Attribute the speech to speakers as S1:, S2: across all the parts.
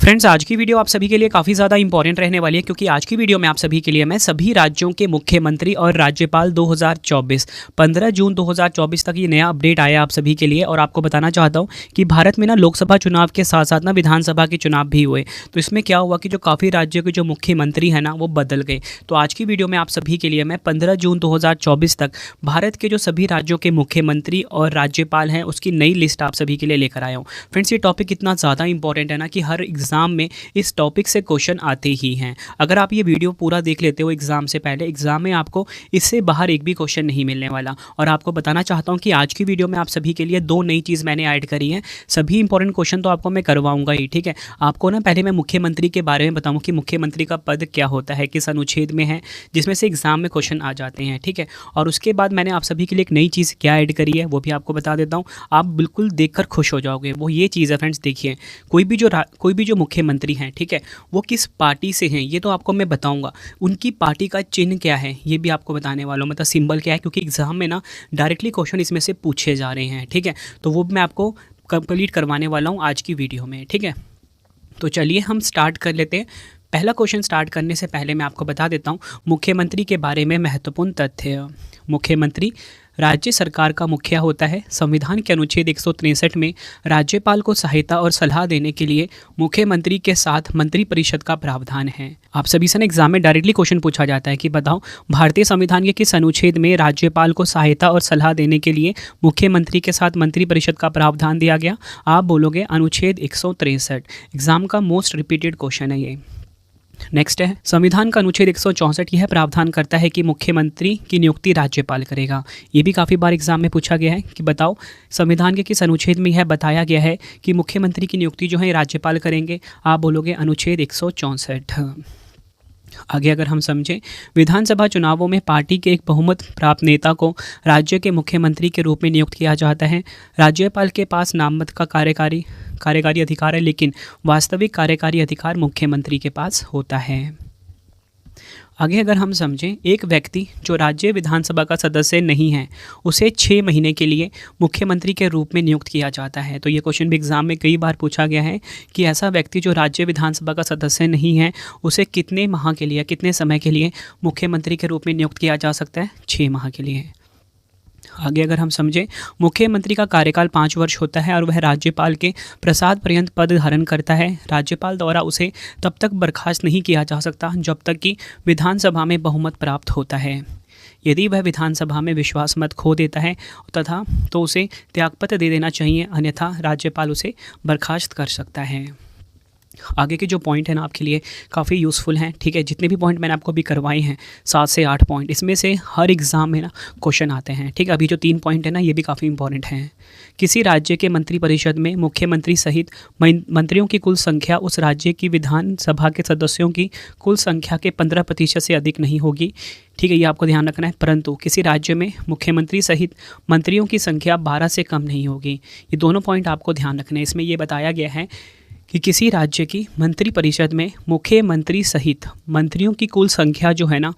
S1: Friends, आज की video आप सभी के लिए काफ़ी ज़्यादा इंपॉर्टेंट रहने वाली है, क्योंकि आज की वीडियो में आप सभी के लिए मैं सभी राज्यों के मुख्यमंत्री और राज्यपाल 2024 15 जून 2024 तक ये नया अपडेट आया आप सभी के लिए। और आपको बताना चाहता हूँ कि भारत में ना लोकसभा चुनाव के साथ साथ ना विधानसभा के चुनाव भी हुए। तो इसमें क्या हुआ कि जो काफ़ी राज्यों के जो मुख्यमंत्री हैं ना वो बदल गए। तो आज की वीडियो में आप सभी के लिए मैं 15 जून 2024 तक भारत के जो सभी राज्यों के मुख्यमंत्री और राज्यपाल हैं उसकी नई लिस्ट आप सभी के लिए लेकर आया हूँ। फ्रेंड्स, ये टॉपिक इतना ज़्यादा इंपॉर्टेंट है ना कि हर एग्जाम में इस टॉपिक से क्वेश्चन आते ही हैं। अगर आप ये वीडियो पूरा देख लेते हो एग्जाम से पहले, एग्जाम में आपको इससे बाहर एक भी क्वेश्चन नहीं मिलने वाला। और आपको बताना चाहता हूँ कि आज की वीडियो में आप सभी के लिए दो नई चीज़ मैंने ऐड करी है। सभी इंपॉर्टेंट क्वेश्चन तो आपको मैं करवाऊंगा ही, ठीक है। आपको ना पहले मैं मुख्यमंत्री के बारे में बताऊँ कि मुख्यमंत्री का पद क्या होता है, किस अनुच्छेद में है, जिसमें से एग्जाम में क्वेश्चन आ जाते हैं, ठीक है। और उसके बाद मैंने आप सभी के लिए एक नई चीज़ क्या ऐड करी है वो भी आपको बता देता हूँ। आप बिल्कुल देखकर खुश हो जाओगे। वो ये चीज़ है फ्रेंड्स, देखिए कोई भी जो मुख्यमंत्री हैं, ठीक है, वो किस पार्टी से हैं ये तो आपको मैं बताऊंगा। उनकी पार्टी का चिन्ह क्या है ये भी आपको बताने वाला हूँ, मतलब सिंबल क्या है, क्योंकि एग्जाम में ना डायरेक्टली क्वेश्चन इसमें से पूछे जा रहे हैं, ठीक है। तो वो मैं आपको कंप्लीट करवाने वाला हूँ आज की वीडियो में, ठीक है। तो चलिए हम स्टार्ट कर लेते हैं। पहला क्वेश्चन स्टार्ट करने से पहले मैं आपको बता देता हूँ मुख्यमंत्री के बारे में महत्वपूर्ण तथ्य। मुख्यमंत्री राज्य सरकार का मुखिया होता है। संविधान के अनुच्छेद 163 में राज्यपाल को सहायता और सलाह देने के लिए मुख्यमंत्री के साथ मंत्रिपरिषद का प्रावधान है। आप सभी से एग्जाम में डायरेक्टली क्वेश्चन पूछा जाता है कि बताओ भारतीय संविधान के किस अनुच्छेद में राज्यपाल को सहायता और सलाह देने के लिए मुख्यमंत्री के साथ मंत्रिपरिषद का प्रावधान दिया गया। आप बोलोगे अनुच्छेद 163। एग्जाम का मोस्ट रिपीटेड क्वेश्चन है ये। नेक्स्ट है संविधान का अनुच्छेद 164 यह प्रावधान करता है कि मुख्यमंत्री की नियुक्ति राज्यपाल करेगा। ये भी काफ़ी बार एग्जाम में पूछा गया है कि बताओ संविधान के किस अनुच्छेद में यह बताया गया है कि मुख्यमंत्री की नियुक्ति जो है राज्यपाल करेंगे। आप बोलोगे अनुच्छेद 164। आगे अगर हम समझें, विधानसभा चुनावों में पार्टी के एक बहुमत प्राप्त नेता को राज्य के मुख्यमंत्री के रूप में नियुक्त किया जाता है। राज्यपाल के पास नाममात्र का कार्यकारी अधिकार है, लेकिन वास्तविक कार्यकारी अधिकार मुख्यमंत्री के पास होता है। आगे अगर हम समझें, एक व्यक्ति जो राज्य विधानसभा का सदस्य नहीं है उसे 6 महीने के लिए मुख्यमंत्री के रूप में नियुक्त किया जाता है। तो ये क्वेश्चन भी एग्जाम में कई बार पूछा गया है कि ऐसा व्यक्ति जो राज्य विधानसभा का सदस्य नहीं है उसे कितने माह के लिए, कितने समय के लिए मुख्यमंत्री के रूप में नियुक्त किया जा सकता है। 6 माह के लिए। आगे अगर हम समझें, मुख्यमंत्री का कार्यकाल 5 वर्ष होता है और वह राज्यपाल के प्रसाद पर्यंत पद धारण करता है। राज्यपाल द्वारा उसे तब तक बर्खास्त नहीं किया जा सकता जब तक कि विधानसभा में बहुमत प्राप्त होता है। यदि वह विधानसभा में विश्वास मत खो देता है तथा तो उसे त्यागपत्र दे देना चाहिए, अन्यथा राज्यपाल उसे बर्खास्त कर सकता है। आगे के जो पॉइंट है ना आपके लिए काफ़ी यूज़फुल हैं, ठीक है। जितने भी पॉइंट मैंने आपको अभी करवाए हैं 7 से 8 पॉइंट, इसमें से हर एग्ज़ाम में ना क्वेश्चन आते हैं, ठीक है। अभी जो 3 पॉइंट है ना ये भी काफ़ी इंपॉर्टेंट हैं। किसी राज्य के मंत्रिपरिषद में मुख्यमंत्री सहित मंत्रियों की कुल संख्या उस राज्य की विधानसभा के सदस्यों की कुल संख्या के 15% से अधिक नहीं होगी, ठीक है। ये आपको ध्यान रखना है। परंतु किसी राज्य में मुख्यमंत्री सहित मंत्रियों की संख्या 12 से कम नहीं होगी। ये दोनों पॉइंट आपको ध्यान रखना है। इसमें ये बताया गया है कि किसी राज्य की मंत्रिपरिषद में मुख्यमंत्री सहित मंत्रियों की कुल संख्या जो है ना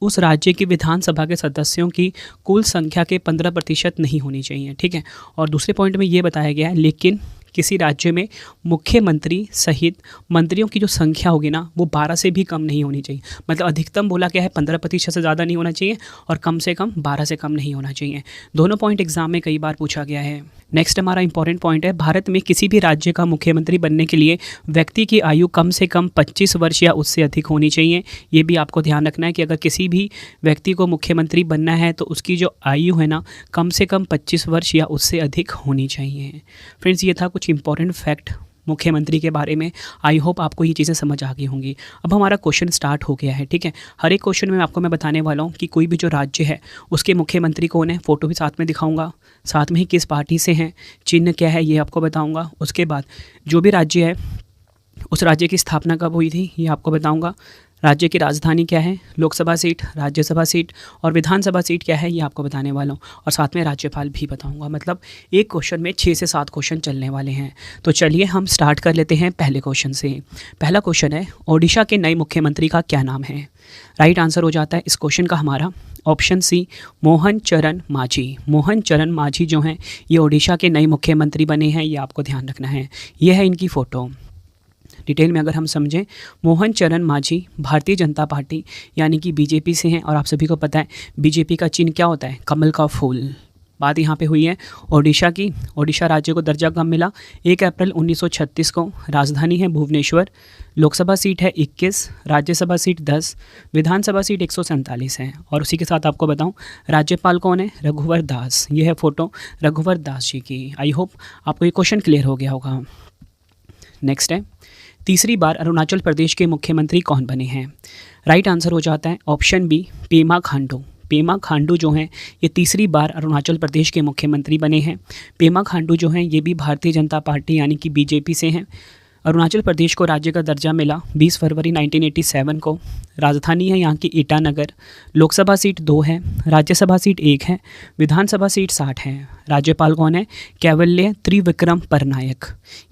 S1: उस राज्य की विधानसभा के सदस्यों की कुल संख्या के 15% नहीं होनी चाहिए, ठीक है। और दूसरे पॉइंट में ये बताया गया है, लेकिन किसी राज्य में मुख्यमंत्री सहित मंत्रियों की जो संख्या होगी ना वो 12 से भी कम नहीं होनी चाहिए। मतलब अधिकतम बोला क्या है 15% से ज़्यादा नहीं होना चाहिए और कम से कम 12 से कम नहीं होना चाहिए। दोनों पॉइंट एग्जाम में कई बार पूछा गया है। नेक्स्ट हमारा इंपॉर्टेंट पॉइंट है, भारत में किसी भी राज्य का मुख्यमंत्री बनने के लिए व्यक्ति की आयु कम से कम 25 वर्ष या उससे अधिक होनी चाहिए। ये भी आपको ध्यान रखना है कि अगर किसी भी व्यक्ति को मुख्यमंत्री बनना है तो उसकी जो आयु है ना कम से कम 25 वर्ष या उससे अधिक होनी चाहिए। फ्रेंड्स, ये था कुछ इंपॉर्टेंट फैक्ट मुख्यमंत्री के बारे में। आई होप आपको ये चीज़ें समझ आ गई होंगी। अब हमारा क्वेश्चन स्टार्ट हो गया है, ठीक है। हर एक क्वेश्चन में आपको मैं बताने वाला हूँ कि कोई भी जो राज्य है उसके मुख्यमंत्री कौन है, फोटो भी साथ में दिखाऊंगा, साथ में ही किस पार्टी से हैं, चिन्ह क्या है ये आपको बताऊंगा। उसके बाद जो भी राज्य है उस राज्य की स्थापना कब हुई थी ये आपको बताऊंगा। राज्य की राजधानी क्या है, लोकसभा सीट, राज्यसभा सीट और विधानसभा सीट क्या है ये आपको बताने वाला हूँ। और साथ में राज्यपाल भी बताऊँगा। मतलब एक क्वेश्चन में 6 से 7 क्वेश्चन चलने वाले हैं। तो चलिए हम स्टार्ट कर लेते हैं पहले क्वेश्चन से। पहला क्वेश्चन है, ओडिशा के नए मुख्यमंत्री का क्या नाम है। राइट आंसर हो जाता है इस क्वेश्चन का हमारा ऑप्शन सी, मोहन चरण मांझी। मोहन चरण मांझी जो हैं ये ओडिशा के नए मुख्यमंत्री बने हैं, ये आपको ध्यान रखना है। ये है इनकी फ़ोटो। डिटेल में अगर हम समझें, मोहन चरण मांझी भारतीय जनता पार्टी यानी कि बीजेपी से हैं और आप सभी को पता है बीजेपी का चिन्ह क्या होता है, कमल का फूल। बात यहाँ पे हुई है ओडिशा की। ओडिशा राज्य को दर्जा कब मिला? 1 अप्रैल 1936 को। राजधानी है भुवनेश्वर। लोकसभा सीट है 21, राज्यसभा सीट 10, विधानसभा सीट 147 है। और उसी के साथ आपको बताऊं राज्यपाल कौन है? रघुवर दास। ये है फोटो रघुवर दास जी की। आई होप आपको ये क्वेश्चन क्लियर हो गया होगा। नेक्स्ट है, तीसरी बार अरुणाचल प्रदेश के मुख्यमंत्री कौन बने हैं? राइट आंसर हो जाता है ऑप्शन बी, पेमा खांडू। पेमा खांडू जो हैं ये तीसरी बार अरुणाचल प्रदेश के मुख्यमंत्री बने हैं। पेमा खांडू जो हैं ये भी भारतीय जनता पार्टी यानी कि बीजेपी से हैं। अरुणाचल प्रदेश को राज्य का दर्जा मिला 20 फरवरी 1987 को। राजधानी है यहाँ की ईटानगर। लोकसभा सीट 2 है, राज्यसभा सीट 1 है, विधानसभा सीट 60 है। राज्यपाल कौन है? कैवल्य त्रिविक्रम परनायक।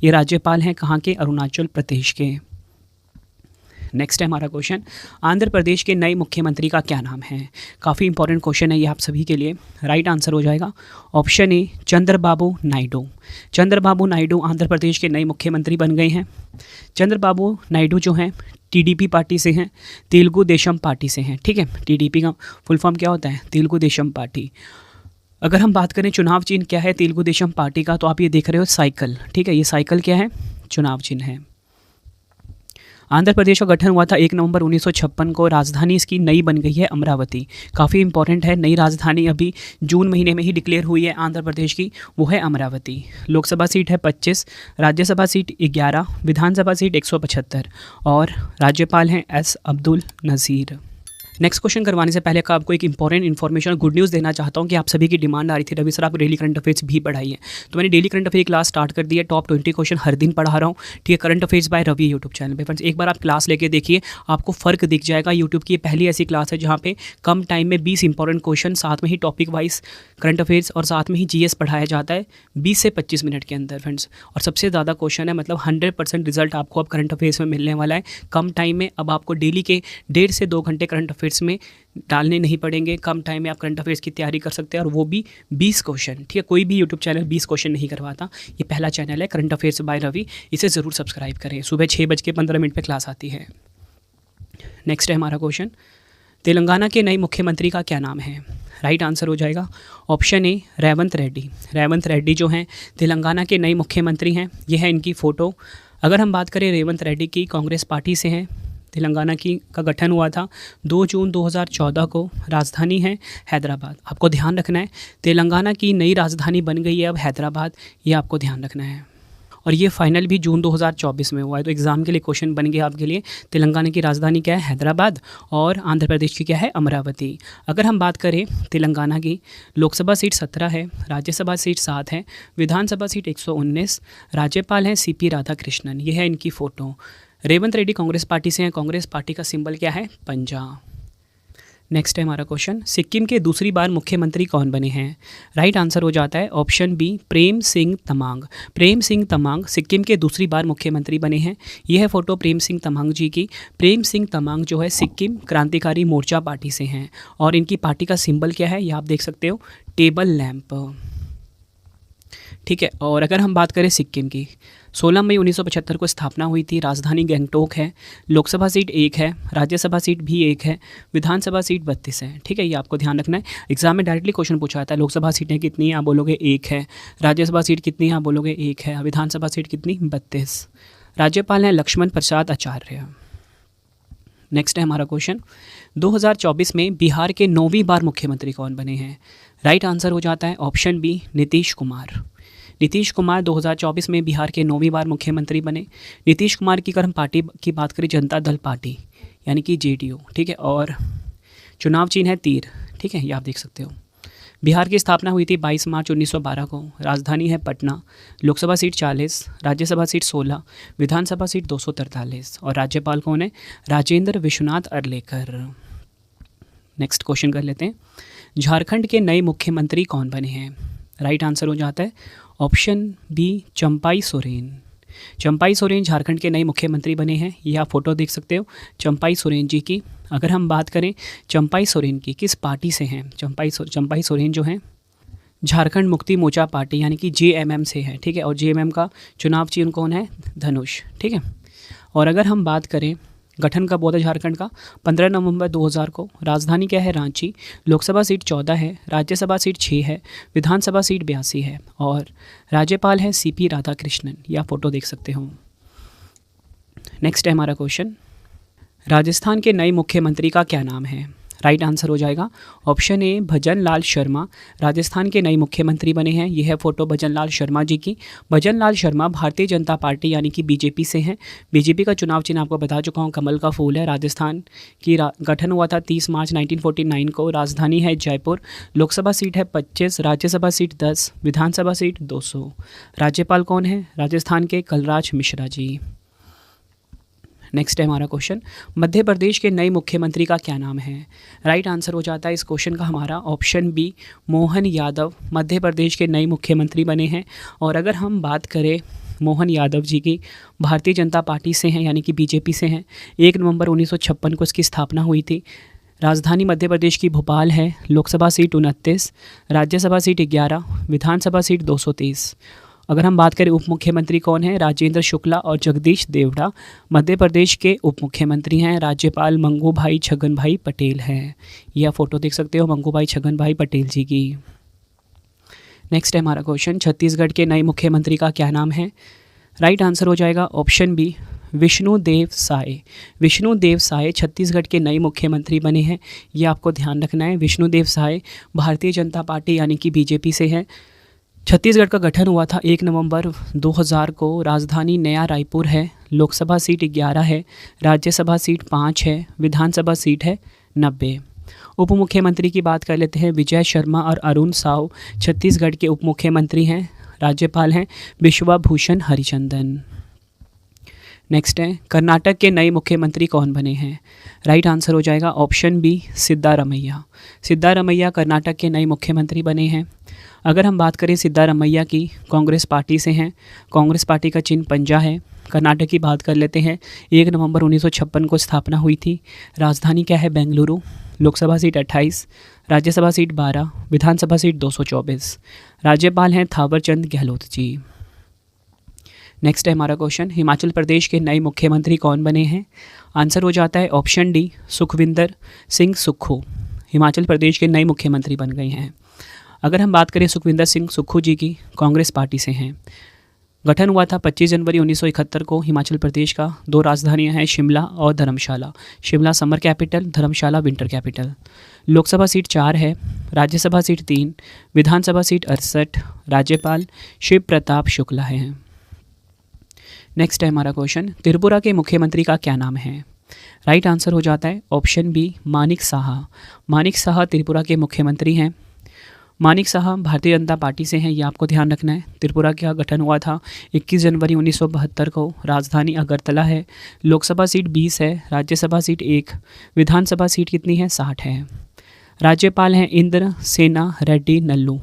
S1: ये राज्यपाल हैं कहाँ के? अरुणाचल प्रदेश के। नेक्स्ट है हमारा क्वेश्चन, आंध्र प्रदेश के नए मुख्यमंत्री का क्या नाम है? काफ़ी इंपॉर्टेंट क्वेश्चन है ये आप सभी के लिए। राइट आंसर हो जाएगा ऑप्शन ए, चंद्रबाबू नायडू। चंद्रबाबू नायडू आंध्र प्रदेश के नए मुख्यमंत्री बन गए हैं। चंद्रबाबू नायडू जो हैं टीडीपी पार्टी से हैं, तेलुगु देशम पार्टी से हैं। ठीक है, टीडीपी का फुल फॉर्म क्या होता है? तेलुगु देशम पार्टी। अगर हम बात करें चुनाव चिन्ह क्या है तेलुगु देशम पार्टी का, तो आप ये देख रहे हो साइकिल। ठीक है, ये साइकिल क्या है? चुनाव चिन्ह है। आंध्र प्रदेश का गठन हुआ था 1 नवंबर 1956 को। राजधानी इसकी नई बन गई है अमरावती। काफ़ी इंपॉर्टेंट है, नई राजधानी अभी जून महीने में ही डिक्लेयर हुई है आंध्र प्रदेश की, वो है अमरावती। लोकसभा सीट है 25, राज्यसभा सीट 11, विधानसभा सीट 175 और राज्यपाल हैं S Abdul Nazeer. Next question करवाने से पहले का आपको एक इंपॉर्टेंट इन्फॉर्मेशन और गुड न्यूज़ देना चाहता हूं कि आप सभी की डिमांड आ रही थी रवि सर आप डेली करंट अफेयर्स भी पढ़ाइए, तो मैंने daily current affair class start कर दी है। टॉप 20 क्वेश्चन हर दिन पढ़ा रहा हूं। ठीक है, current affairs by Ravi YouTube channel पे। फ्रेंड्स एक बार आप क्लास लेके देखिए, आपको फ़र्क दिख जाएगा। यूट्यूब की पहली ऐसी क्लास है जहाँ पे कम टाइम में 20 इंपॉर्टेंट क्वेश्चन, साथ में ही टॉपिक वाइज करंट अफेयर्स और साथ में ही जीएस पढ़ाया जाता है 20 से 25 मिनट के अंदर फ्रेंड्स। और सबसे ज़्यादा क्वेश्चन है, मतलब 100% रिजल्ट आपको अब करंट अफेयर्स में मिलने वाला है कम टाइम में। अब आपको डेली के 1.5 से 2 घंटे करंट अफेयर्स में डालने नहीं पड़ेंगे। कम टाइम में आप करंट अफेयर्स की तैयारी कर सकते हैं और वो भी 20 क्वेश्चन। ठीक है, कोई भी यूट्यूब चैनल 20 क्वेश्चन नहीं करवाता। ये पहला चैनल है करंट अफेयर्स बाय रवि, इसे ज़रूर सब्सक्राइब करें। सुबह 6:15 पे क्लास आती है। नेक्स्ट है हमारा क्वेश्चन, तेलंगाना के नए मुख्यमंत्री का क्या नाम है? राइट आंसर हो जाएगा ऑप्शन ए, रेवंत रेड्डी। रेवंत रेड्डी जो हैं तेलंगाना के नए मुख्यमंत्री हैं। ये है इनकी फ़ोटो। अगर हम बात करें रेवंत रेड्डी की, कांग्रेस पार्टी से हैं। तेलंगाना का गठन हुआ था 2 जून 2014 को। राजधानी है हैदराबाद। आपको ध्यान रखना है तेलंगाना की नई राजधानी बन गई है अब हैदराबाद, ये आपको ध्यान रखना है। और ये फाइनल भी जून 2024 में हुआ है, तो एग्ज़ाम के लिए क्वेश्चन बन गया आपके लिए। तेलंगाना की राजधानी क्या है? हैदराबाद। और आंध्र प्रदेश की क्या है? अमरावती। अगर हम बात करें तेलंगाना की, लोकसभा सीट 17 है, राज्यसभा सीट 7 है, विधानसभा सीट 119, राज्यपाल हैं सीपी राधाकृष्णन। ये है इनकी फ़ोटो। रेवंत रेड्डी कांग्रेस पार्टी से हैं। कांग्रेस पार्टी का सिंबल क्या है? पंजा। नेक्स्ट है हमारा क्वेश्चन, सिक्किम के दूसरी बार मुख्यमंत्री कौन बने हैं? राइट आंसर हो जाता है ऑप्शन बी, प्रेम सिंह तमांग। प्रेम सिंह तमांग सिक्किम के दूसरी बार मुख्यमंत्री बने हैं। यह है फ़ोटो प्रेम सिंह तमांग जी की। प्रेम सिंह तमांग जो है सिक्किम क्रांतिकारी मोर्चा पार्टी से हैं और इनकी पार्टी का सिंबल क्या है? ये आप देख सकते हो, टेबल लैंप। ठीक है, और अगर हम बात करें सिक्किम की, 16 मई 1975 को स्थापना हुई थी। राजधानी गंगटोक है। लोकसभा सीट 1 है, राज्यसभा सीट भी 1 है, विधानसभा सीट 32 है। ठीक है, ये आपको ध्यान रखना है। एग्जाम में डायरेक्टली क्वेश्चन पूछा जाता है, लोकसभा सीटें कितनी हैं? आप बोलोगे 1 है। राज्यसभा सीट कितनी है? आप बोलोगे 1 है। विधानसभा सीट कितनी? 32। राज्यपाल हैं लक्ष्मण प्रसाद आचार्य। नेक्स्ट है हमारा क्वेश्चन, 2024 में बिहार के 9वीं बार मुख्यमंत्री कौन बने हैं? राइट आंसर हो जाता है ऑप्शन बी, नीतीश कुमार। नीतीश कुमार 2024 में बिहार के 9वीं बार मुख्यमंत्री बने। नीतीश कुमार की अगर हम पार्टी की बात करें, जनता दल पार्टी यानी कि जेडीयू। ठीक है, और चुनाव चिन्ह है तीर। ठीक है, ये आप देख सकते हो। बिहार की स्थापना हुई थी 22 मार्च 1912 को। राजधानी है पटना। लोकसभा सीट 40, राज्यसभा सीट 16, विधानसभा सीट 243 और राज्यपाल कौन है? राजेंद्र विश्वनाथ अर्लेकर। नेक्स्ट क्वेश्चन कर लेते हैं, झारखंड के नए मुख्यमंत्री कौन बने हैं? राइट आंसर हो जाता है ऑप्शन बी, चंपाई सोरेन। चंपाई सोरेन झारखंड के नए मुख्यमंत्री बने हैं। यह आप फोटो देख सकते हो चंपाई सोरेन जी की। अगर हम बात करें चंपाई सोरेन की, किस पार्टी से हैं? चंपाई सोरेन जो हैं झारखंड मुक्ति मोर्चा पार्टी यानी कि जेएमएम से है। ठीक है, और जेएमएम का चुनाव चिन्ह कौन है? धनुष। ठीक है, और अगर हम बात करें गठन कब हुआ था झारखंड का, 15 नवंबर 2000 को। राजधानी क्या है, रांची। लोकसभा सीट 14 है, राज्यसभा सीट 6 है, विधानसभा सीट 82 है और राज्यपाल है CP राधाकृष्णन। यह फोटो देख सकते हो। नेक्स्ट है हमारा क्वेश्चन, राजस्थान के नए मुख्यमंत्री का क्या नाम है। राइट आंसर हो जाएगा ऑप्शन ए भजन लाल शर्मा। राजस्थान के नए मुख्यमंत्री बने हैं। यह है फोटो भजन लाल शर्मा जी की। भजन लाल शर्मा भारतीय जनता पार्टी यानी कि बीजेपी से हैं। बीजेपी का चुनाव चिन्ह आपको बता चुका हूँ, कमल का फूल है। राजस्थान की गठन हुआ था 30 मार्च 1949 को। राजधानी है जयपुर। लोकसभा सीट है 25, राज्यसभा सीट 10, विधानसभा सीट 200। राज्यपाल कौन है, राजस्थान के कलराज मिश्रा जी। नेक्स्ट है हमारा क्वेश्चन, मध्य प्रदेश के नए मुख्यमंत्री का क्या नाम है। राइट आंसर हो जाता है इस क्वेश्चन का हमारा ऑप्शन बी मोहन यादव। मध्य प्रदेश के नए मुख्यमंत्री बने हैं। और अगर हम बात करें मोहन यादव जी की, भारतीय जनता पार्टी से हैं यानी कि बीजेपी से हैं। 1 नवंबर 1956 को इसकी स्थापना हुई थी। राजधानी मध्य प्रदेश की भोपाल है। लोकसभा सीट 29, राज्यसभा सीट 11, विधानसभा सीट 230। अगर हम बात करें उप मुख्यमंत्री कौन है, राजेंद्र शुक्ला और जगदीश देवड़ा मध्य प्रदेश के उप मुख्यमंत्री हैं। राज्यपाल मंगू भाई छगन भाई पटेल हैं। यह फोटो देख सकते हो मंगू भाई छगन भाई पटेल जी की। नेक्स्ट है हमारा क्वेश्चन, छत्तीसगढ़ के नए मुख्यमंत्री का क्या नाम है। राइट आंसर हो जाएगा ऑप्शन बी विष्णुदेव साय। विष्णुदेव साय छत्तीसगढ़ के नए मुख्यमंत्री बने हैं। ये आपको ध्यान रखना है। विष्णुदेव साय भारतीय जनता पार्टी यानी कि बीजेपी से है। छत्तीसगढ़ का गठन हुआ था 1 नवंबर 2000 को। राजधानी नया रायपुर है। लोकसभा सीट 11 है, राज्यसभा सीट 5 है, विधानसभा सीट है 90। उप मुख्यमंत्री की बात कर लेते हैं। विजय शर्मा और अरुण साव छत्तीसगढ़ के उप मुख्यमंत्री हैं। राज्यपाल हैं विश्वभूषण हरिचंदन। नेक्स्ट है कर्नाटक के नए मुख्यमंत्री कौन बने हैं। राइट आंसर हो जाएगा ऑप्शन बी सिद्धारमैया। सिद्धारमैया कर्नाटक के नए मुख्यमंत्री बने हैं। अगर हम बात करें सिद्धारमैया की, कांग्रेस पार्टी से हैं। कांग्रेस पार्टी का चिन्ह पंजा है। कर्नाटक की बात कर लेते हैं। 1 नवंबर 1956 को स्थापना हुई थी। राजधानी क्या है, बेंगलुरु। लोकसभा सीट 28, राज्यसभा सीट 12, विधानसभा सीट 224। राज्यपाल हैं थावरचंद गहलोत जी। नेक्स्ट है हमारा क्वेश्चन, हिमाचल प्रदेश के नए मुख्यमंत्री कौन बने हैं। आंसर हो जाता है ऑप्शन डी सुखविंदर सिंह सुक्खू। हिमाचल प्रदेश के नए मुख्यमंत्री बन गए हैं। अगर हम बात करें सुखविंदर सिंह सुक्खू जी की, कांग्रेस पार्टी से हैं। गठन हुआ था 25 जनवरी 1971 को। हिमाचल प्रदेश का 2 राजधानियां हैं, शिमला और धर्मशाला। शिमला समर कैपिटल, धर्मशाला विंटर कैपिटल। लोकसभा सीट 4 है, राज्यसभा सीट 3, विधानसभा सीट 68। राज्यपाल शिव प्रताप शुक्ला हैं। नेक्स्ट है हमारा क्वेश्चन, त्रिपुरा के मुख्यमंत्री का क्या नाम है। राइट आंसर हो जाता है ऑप्शन बी मानिक साहा। मानिक साहा त्रिपुरा के मुख्यमंत्री हैं। मानिक साहा भारतीय जनता पार्टी से हैं, ये आपको ध्यान रखना है। त्रिपुरा का गठन हुआ था 21 जनवरी 1972 को। राजधानी अगरतला है। लोकसभा सीट 20 है, राज्यसभा सीट 1, विधानसभा सीट कितनी है, 60 है। राज्यपाल हैं इंद्र सेना रेड्डी नल्लू।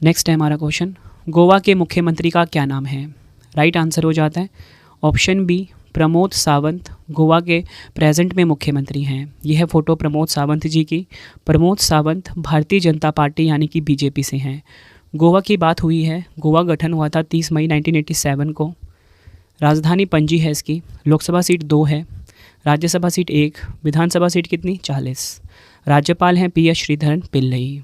S1: नेक्स्ट है हमारा क्वेश्चन, गोवा के मुख्यमंत्री का क्या नाम है। राइट आंसर हो जाता है ऑप्शन बी प्रमोद सावंत। गोवा के प्रेजेंट में मुख्यमंत्री हैं। यह है फोटो प्रमोद सावंत जी की। प्रमोद सावंत भारतीय जनता पार्टी यानी कि बीजेपी से हैं। गोवा की बात हुई है। गोवा गठन हुआ था 30 मई 1987 को। राजधानी पणजी है इसकी। लोकसभा सीट 2 है, राज्यसभा सीट 1, विधानसभा सीट कितनी, 40। राज्यपाल हैं PS श्रीधरन पिल्लई।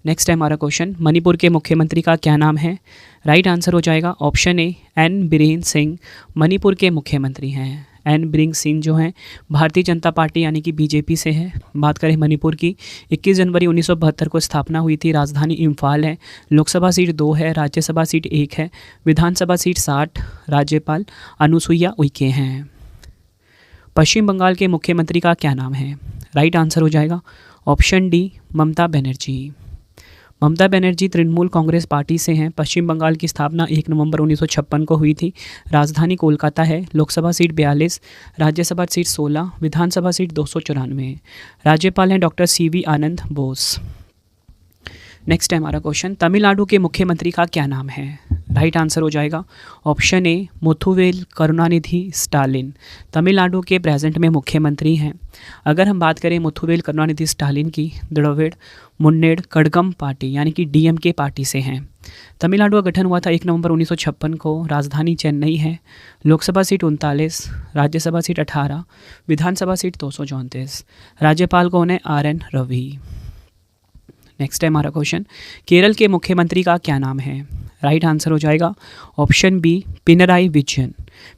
S1: नेक्स्ट है हमारा क्वेश्चन, मणिपुर के मुख्यमंत्री का क्या नाम है। राइट आंसर हो जाएगा option A N Biren Singh. Manipur के मुख्यमंत्री हैं। एन बीरेन सिंह जो हैं भारतीय जनता पार्टी यानी कि बीजेपी से है। बात करें मणिपुर की, 21 जनवरी 1972 को स्थापना हुई थी। राजधानी इम्फाल है। लोकसभा सीट 2 है, राज्यसभा सीट 1 है, विधानसभा सीट 60। राज्यपाल अनुसुईया उइके हैं। पश्चिम बंगाल के मुख्यमंत्री का क्या नाम है। राइट आंसर हो जाएगा option D Mamata Banerjee. Mamata Banerjee Trinamool Congress party से हैं। पश्चिम बंगाल की स्थापना 1 नवंबर 1956 को हुई थी। राजधानी कोलकाता है। लोकसभा सीट 42, राज्यसभा सीट 16, विधानसभा सीट 294। राज्यपाल हैं डॉक्टर CV आनंद बोस। नेक्स्ट है हमारा क्वेश्चन, तमिलनाडु के मुख्यमंत्री का क्या नाम है? राइट आंसर हो जाएगा ऑप्शन ए मुथुवेल करुणानिधि स्टालिन। तमिलनाडु के प्रेजेंट में मुख्यमंत्री हैं। अगर हम बात करें मुथुवेल करुणानिधि स्टालिन की, द्रविड़ मुन्नेड़ कड़गम पार्टी यानी कि डीएमके पार्टी से हैं। तमिलनाडु का गठन हुआ था 1 नवंबर 1956 को। राजधानी चेन्नई है। लोकसभा सीट 39, राज्यसभा सीट 18, विधानसभा सीट 234। राज्यपाल कौन है? RN रवि। नेक्स्ट है हमारा क्वेश्चन, केरल के मुख्यमंत्री का क्या नाम है? राइट आंसर हो जाएगा ऑप्शन बी पिनराई विजयन।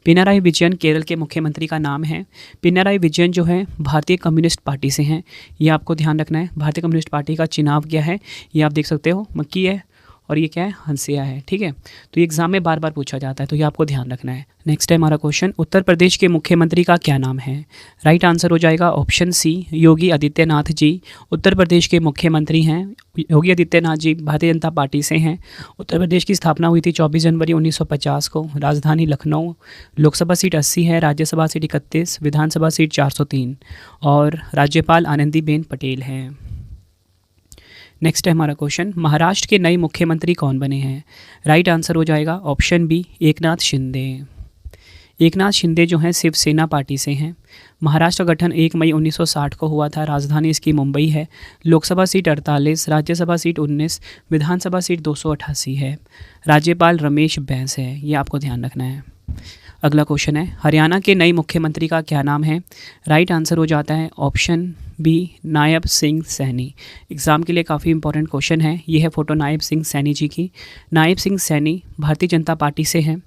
S1: पिनराई विजयन केरल के मुख्यमंत्री का नाम है। पिनराई विजयन जो है भारतीय कम्युनिस्ट पार्टी से हैं, ये आपको ध्यान रखना है। भारतीय कम्युनिस्ट पार्टी का चुनाव क्या है ये आप देख सकते हो, मक्की है और ये क्या है? हंसिया है। ठीक है, तो ये एग्जाम में बार बार पूछा जाता है, तो ये आपको ध्यान रखना है। नेक्स्ट है हमारा क्वेश्चन, उत्तर प्रदेश के मुख्यमंत्री का क्या नाम है? राइट आंसर हो जाएगा ऑप्शन सी योगी आदित्यनाथ जी। उत्तर प्रदेश के मुख्यमंत्री हैं योगी आदित्यनाथ जी, भारतीय जनता पार्टी से हैं। उत्तर प्रदेश की स्थापना हुई थी 24 जनवरी 1950 को। राजधानी लखनऊ। लोकसभा सीट 80 है, राज्यसभा सीट 31, विधानसभा सीट 403 और राज्यपाल आनंदीबेन पटेल हैं। नेक्स्ट है हमारा क्वेश्चन, महाराष्ट्र के नए मुख्यमंत्री कौन बने हैं? राइट आंसर हो जाएगा ऑप्शन बी एकनाथ शिंदे। एकनाथ शिंदे जो हैं शिवसेना पार्टी से हैं। महाराष्ट्र का गठन 1 मई 1960 को हुआ था। राजधानी इसकी मुंबई है। लोकसभा सीट 48, राज्यसभा सीट 19, विधानसभा सीट 288 है। राज्यपाल रमेश बैस है, ये आपको ध्यान रखना है। अगला क्वेश्चन है, हरियाणा के नए मुख्यमंत्री का क्या नाम है? राइट आंसर हो जाता है option B Nayab Singh Saini. Exam के लिए काफ़ी इंपॉर्टेंट क्वेश्चन है। ये है फोटो नायब सिंह सैनी जी की। नायब सिंह सैनी भारतीय जनता पार्टी से हैं।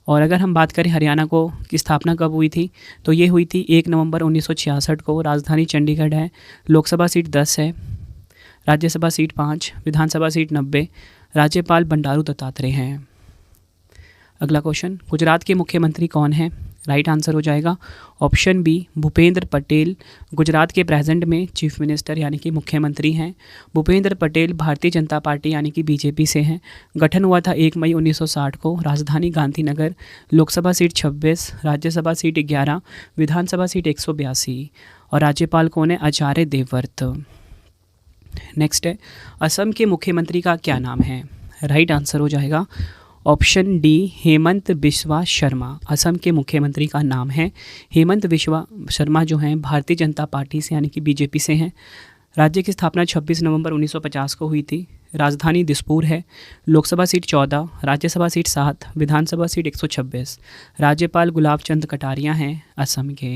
S1: और अगर हम बात करें हरियाणा को की स्थापना कब हुई थी, तो ये हुई थी 1 नवंबर 1966 को। राजधानी चंडीगढ़ है। लोकसभा सीट 10 है, राज्यसभा सीट 5, विधानसभा सीट 90। राज्यपाल बंडारू दत्तात्रेय हैं। अगला क्वेश्चन, गुजरात के मुख्यमंत्री कौन हैं? राइट आंसर हो जाएगा ऑप्शन बी भूपेंद्र पटेल। गुजरात के प्रेजेंट में चीफ मिनिस्टर यानी कि मुख्यमंत्री हैं। भूपेंद्र पटेल भारतीय जनता पार्टी यानी कि बीजेपी से हैं। गठन हुआ था 1 मई 1960 को। राजधानी गांधीनगर। लोकसभा सीट 26, राज्यसभा सीट 11, विधानसभा सीट 182 और राज्यपाल कौन है? आचार्य देवव्रत। नेक्स्ट है, असम के मुख्यमंत्री का क्या नाम है? राइट आंसर हो जाएगा ऑप्शन डी हेमंत बिस्वा शर्मा। असम के मुख्यमंत्री का नाम है हेमंत बिस्वा शर्मा जो हैं भारतीय जनता पार्टी से यानी कि बीजेपी से हैं। राज्य की स्थापना 26 नवंबर 1950 को हुई थी। राजधानी दिसपुर है। लोकसभा सीट 14, राज्यसभा सीट 7, विधानसभा सीट 126। राज्यपाल गुलाब चंद कटारिया हैं असम के।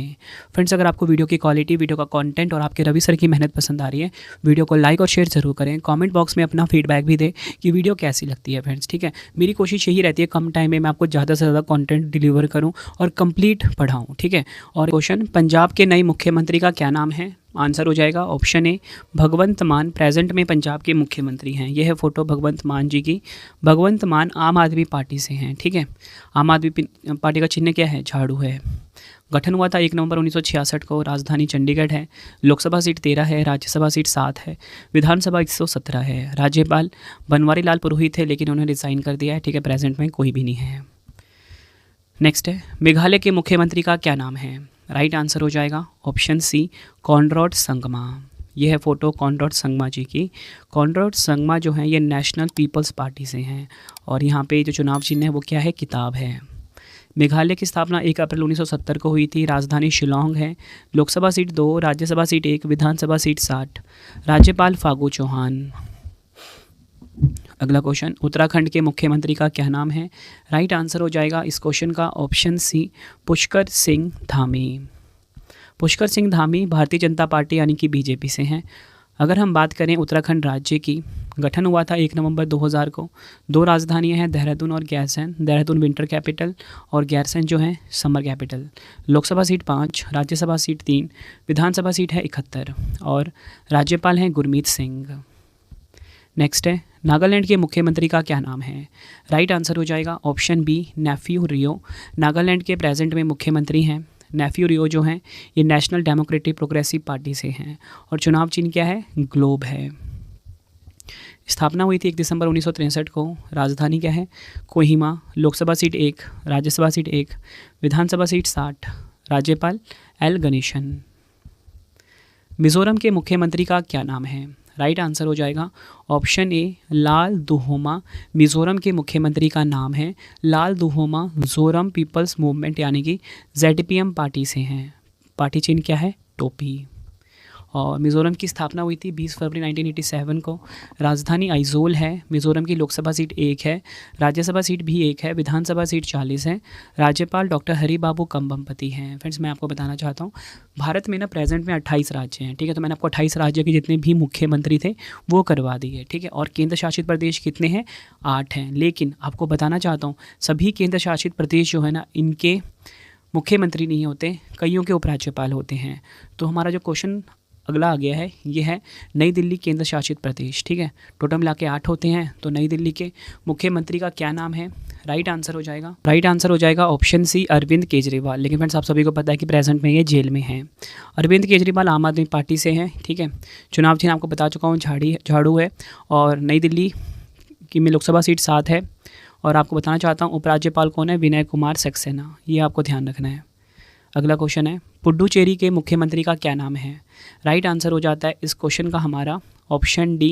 S1: फ्रेंड्स, अगर आपको वीडियो की क्वालिटी, वीडियो का कंटेंट और आपके रवि सर की मेहनत पसंद आ रही है, वीडियो को लाइक और शेयर ज़रूर करें। कमेंट बॉक्स में अपना फीडबैक भी दें कि वीडियो कैसी लगती है फ्रेंड्स। ठीक है, मेरी कोशिश यही रहती है कम टाइम में मैं आपको ज़्यादा से ज़्यादा कंटेंट डिलीवर करूँ और कंप्लीट पढ़ाऊँ। ठीक है, और क्वेश्चन, पंजाब के नए मुख्यमंत्री का क्या नाम है? आंसर हो जाएगा ऑप्शन ए भगवंत मान। प्रेजेंट में पंजाब के मुख्यमंत्री हैं। यह है फोटो भगवंत मान जी की। भगवंत मान आम आदमी पार्टी से हैं। ठीक है, आम आदमी पार्टी का चिन्ह क्या है? झाड़ू है। गठन हुआ था 1 नवंबर 1966 को। राजधानी चंडीगढ़ है। लोकसभा सीट 13 है, राज्यसभा सीट 7 है, विधानसभा 117 है। राज्यपाल बनवारी लाल पुरोहित थे लेकिन उन्होंने रिज़ाइन कर दिया है। ठीक है, प्रेजेंट में कोई भी नहीं है। नेक्स्ट है, मेघालय के मुख्यमंत्री का क्या नाम है? राइट आंसर हो जाएगा ऑप्शन सी कॉनरैड संगमा। यह है फोटो कॉनरैड संगमा जी की। कॉनरैड संगमा जो है ये नेशनल पीपल्स पार्टी से हैं और यहाँ पे जो चुनाव चिन्ह है वो क्या है? किताब है। मेघालय की स्थापना 1 अप्रैल 1970 को हुई थी। राजधानी शिलोंग है। लोकसभा सीट 2, राज्यसभा सीट 1, विधानसभा सीट 60। राज्यपाल फागू चौहान। अगला क्वेश्चन, उत्तराखंड के मुख्यमंत्री का क्या नाम है? राइट आंसर हो जाएगा इस क्वेश्चन का option C Pushkar Singh Dhami. Pushkar Singh Dhami Bharatiya Janata party यानी कि बीजेपी से हैं। अगर हम बात करें उत्तराखंड राज्य की, गठन हुआ था 1 नवंबर 2000 को। 2 राजधानियां हैं, देहरादून और गैरसैंण। देहरादून विंटर कैपिटल और गैरसैंण जो है summer capital. Lok Sabha seat 5, Rajya Sabha seat 3, विधानसभा सीट है 71 और राज्यपाल हैं गुरमीत सिंह। नेक्स्ट है, नागालैंड के मुख्यमंत्री का क्या नाम है? राइट आंसर हो जाएगा ऑप्शन बी नेफ्यू रियो। नागालैंड के प्रेजेंट में मुख्यमंत्री हैं नेफ्यू रियो जो हैं ये नेशनल डेमोक्रेटिक प्रोग्रेसिव पार्टी से हैं और चुनाव चिन्ह क्या है? ग्लोब है। स्थापना हुई थी 1 दिसंबर 1963 को। राजधानी क्या है? कोहिमा। लोकसभा सीट 1, राज्यसभा सीट 1, विधानसभा सीट 60। राज्यपाल एल गणेशन। मिजोरम के मुख्यमंत्री का क्या नाम है? राइट आंसर हो जाएगा ऑप्शन ए लाल दुहोमा। मिज़ोरम के मुख्यमंत्री का नाम है लाल दुहोमा। मिज़ोरम पीपल्स मूवमेंट यानी कि ZPM पार्टी से हैं। पार्टी चिन्ह क्या है? टोपी। और मिज़ोरम की स्थापना हुई थी 20 फरवरी 1987 को। राजधानी आइजोल है। मिज़ोरम की लोकसभा सीट 1 है, राज्यसभा सीट भी 1 है, विधानसभा सीट 40 है। राज्यपाल डॉक्टर हरिबाबू कंबमपति हैं। फ्रेंड्स मैं आपको बताना चाहता हूँ भारत में ना प्रेजेंट में 28 राज्य हैं, ठीक है। तो मैंने आपको 28 राज्य के जितने भी मुख्यमंत्री थे वो करवा दिए, ठीक है। और केंद्र शासित प्रदेश कितने हैं? 8 हैं। लेकिन आपको बताना चाहता हूँ सभी केंद्र शासित प्रदेश जो है ना इनके मुख्यमंत्री नहीं होते, कईयों के उपराज्यपाल होते हैं। तो हमारा जो क्वेश्चन अगला आ गया है ये है नई दिल्ली केंद्र शासित प्रदेश, ठीक है। टोटल मिला के 8 होते हैं। तो नई दिल्ली के मुख्यमंत्री का क्या नाम है? राइट आंसर हो जाएगा ऑप्शन सी अरविंद केजरीवाल। लेकिन फ्रेंड्स आप सभी को पता है कि प्रेजेंट में ये जेल में हैं। अरविंद केजरीवाल आम आदमी पार्टी से हैं, ठीक है। चुनाव चिन्ह आपको बता चुका हूँ झाड़ू है। और नई दिल्ली की में लोकसभा सीट 7 है। और आपको बताना चाहता हूँ उपराज्यपाल कौन है? विनय कुमार सक्सेना। ये आपको ध्यान रखना है। अगला क्वेश्चन है पुडुचेरी के मुख्यमंत्री का क्या नाम है? राइट आंसर हो जाता है इस क्वेश्चन का हमारा option D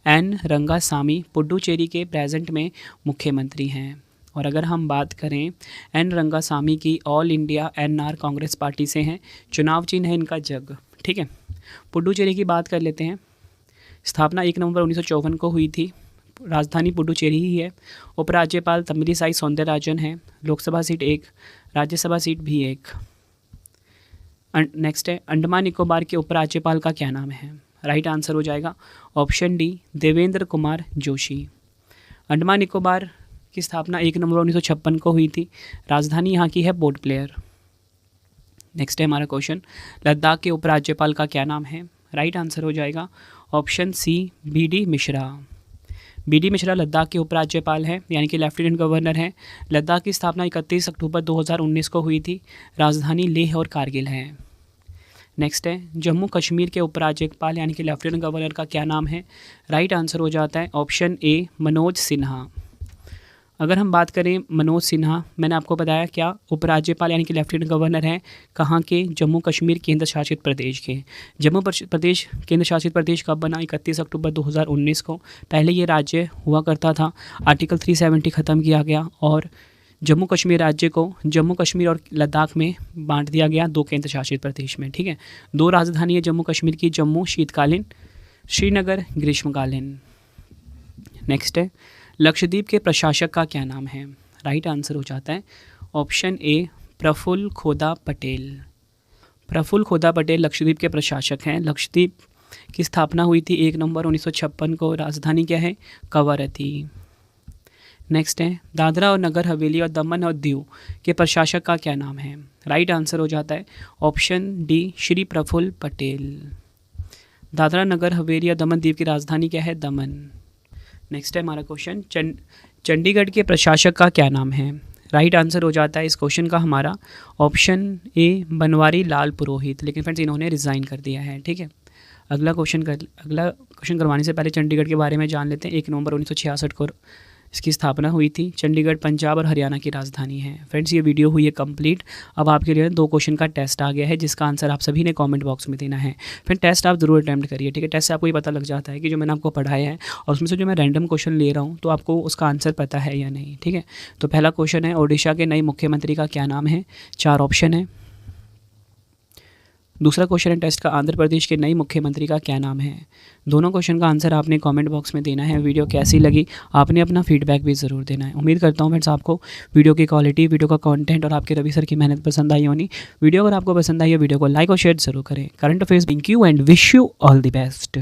S1: N Rangasamy. Puducherry के प्रेजेंट में मुख्यमंत्री हैं। और अगर हम बात करें एन रंगासामी की, all India NR Congress party से हैं। चुनाव चिन्ह है इनका जग, ठीक है। पुडुचेरी की बात कर लेते हैं। स्थापना 1 नवंबर 1954 को हुई थी। राजधानी पुडुचेरी ही है। उपराज्यपाल तमिलिसाई सौंदरराजन है। लोकसभा सीट 1, राज्यसभा सीट भी 1। नेक्स्ट है अंडमान निकोबार के उपराज्यपाल का क्या नाम है? राइट आंसर हो जाएगा ऑप्शन डी देवेंद्र कुमार जोशी। अंडमान निकोबार की स्थापना 1 नवंबर 1956 को हुई थी। राजधानी यहाँ की है पोर्ट ब्लेयर। नेक्स्ट है हमारा क्वेश्चन लद्दाख के उपराज्यपाल का क्या नाम है? राइट आंसर हो जाएगा option C BD Mishra. BD Mishra Ladakh के उपराज्यपाल हैं यानी कि लेफ्टिनेंट गवर्नर हैं। लद्दाख की स्थापना 31 अक्टूबर 2019 को हुई थी। राजधानी लेह और कारगिल है। नेक्स्ट है जम्मू कश्मीर के उपराज्यपाल यानी कि लेफ्टिनेंट गवर्नर का क्या नाम है? राइट आंसर हो जाता है ऑप्शन ए मनोज सिन्हा। अगर हम बात करें मनोज सिन्हा, मैंने आपको बताया क्या उपराज्यपाल यानी कि लेफ्टिनेंट गवर्नर हैं कहाँ के? जम्मू कश्मीर केंद्र शासित प्रदेश के। जम्मू प्रदेश केंद्र शासित प्रदेश कब बना? 31 अक्टूबर 2019 को। पहले ये राज्य हुआ करता था, आर्टिकल 370 ख़त्म किया गया और जम्मू कश्मीर राज्य को जम्मू कश्मीर और लद्दाख में बांट दिया गया 2 केंद्र शासित प्रदेश में, ठीक है। 2 राजधानी है जम्मू कश्मीर की, जम्मू शीतकालीन, श्रीनगर ग्रीष्मकालीन। नेक्स्ट है लक्षद्वीप के प्रशासक का क्या नाम है? राइट आंसर हो जाता है ऑप्शन ए प्रफुल्ल खोदा पटेल। प्रफुल्ल खोदा पटेल लक्षद्वीप के प्रशासक हैं। लक्षद्वीप की स्थापना हुई थी 1 नवंबर 1956 को। राजधानी क्या है? कवरत्ती। नेक्स्ट है दादरा और नगर हवेली और दमन और दीव के प्रशासक का क्या नाम है? राइट आंसर हो जाता है ऑप्शन डी श्री प्रफुल्ल पटेल। दादरा नगर हवेली और दमन दीव की राजधानी क्या है? दमन। नेक्स्ट है हमारा क्वेश्चन चंडीगढ़ के प्रशासक का क्या नाम है? राइट आंसर हो जाता है इस क्वेश्चन का हमारा ऑप्शन ए बनवारी लाल पुरोहित। लेकिन फ्रेंड्स इन्होंने रिज़ाइन कर दिया है, ठीक है। अगला क्वेश्चन करवाने से पहले चंडीगढ़ के बारे में जान लेते हैं। 1 नवंबर 1966 को इसकी स्थापना हुई थी। चंडीगढ़ पंजाब और हरियाणा की राजधानी है। फ्रेंड्स ये वीडियो हुई है कंप्लीट। अब आपके लिए 2 क्वेश्चन का टेस्ट आ गया है जिसका आंसर आप सभी ने कमेंट बॉक्स में देना है। फिर टेस्ट आप ज़रूर अटैम्प्ट करिए, ठीक है। टेस्ट से आपको ये पता लग जाता है कि जो मैंने आपको पढ़ाया है और उसमें से जो मैं रैंडम क्वेश्चन ले रहा हूँ तो आपको उसका आंसर पता है या नहीं, ठीक है। तो पहला क्वेश्चन है ओडिशा के नए मुख्यमंत्री का क्या नाम है? 4 ऑप्शन है। दूसरा क्वेश्चन है टेस्ट का आंध्र प्रदेश के नए मुख्यमंत्री का क्या नाम है? दोनों क्वेश्चन का आंसर आपने कमेंट बॉक्स में देना है। वीडियो कैसी लगी आपने अपना फीडबैक भी ज़रूर देना है। उम्मीद करता हूँ फ्रेंड्स आपको वीडियो की क्वालिटी, वीडियो का कंटेंट और आपके रवि सर की मेहनत पसंद आई होनी। वीडियो अगर आपको पसंद आई है वीडियो को लाइक और शेयर जरूर करें। Current affairs thank you and wish you all the best.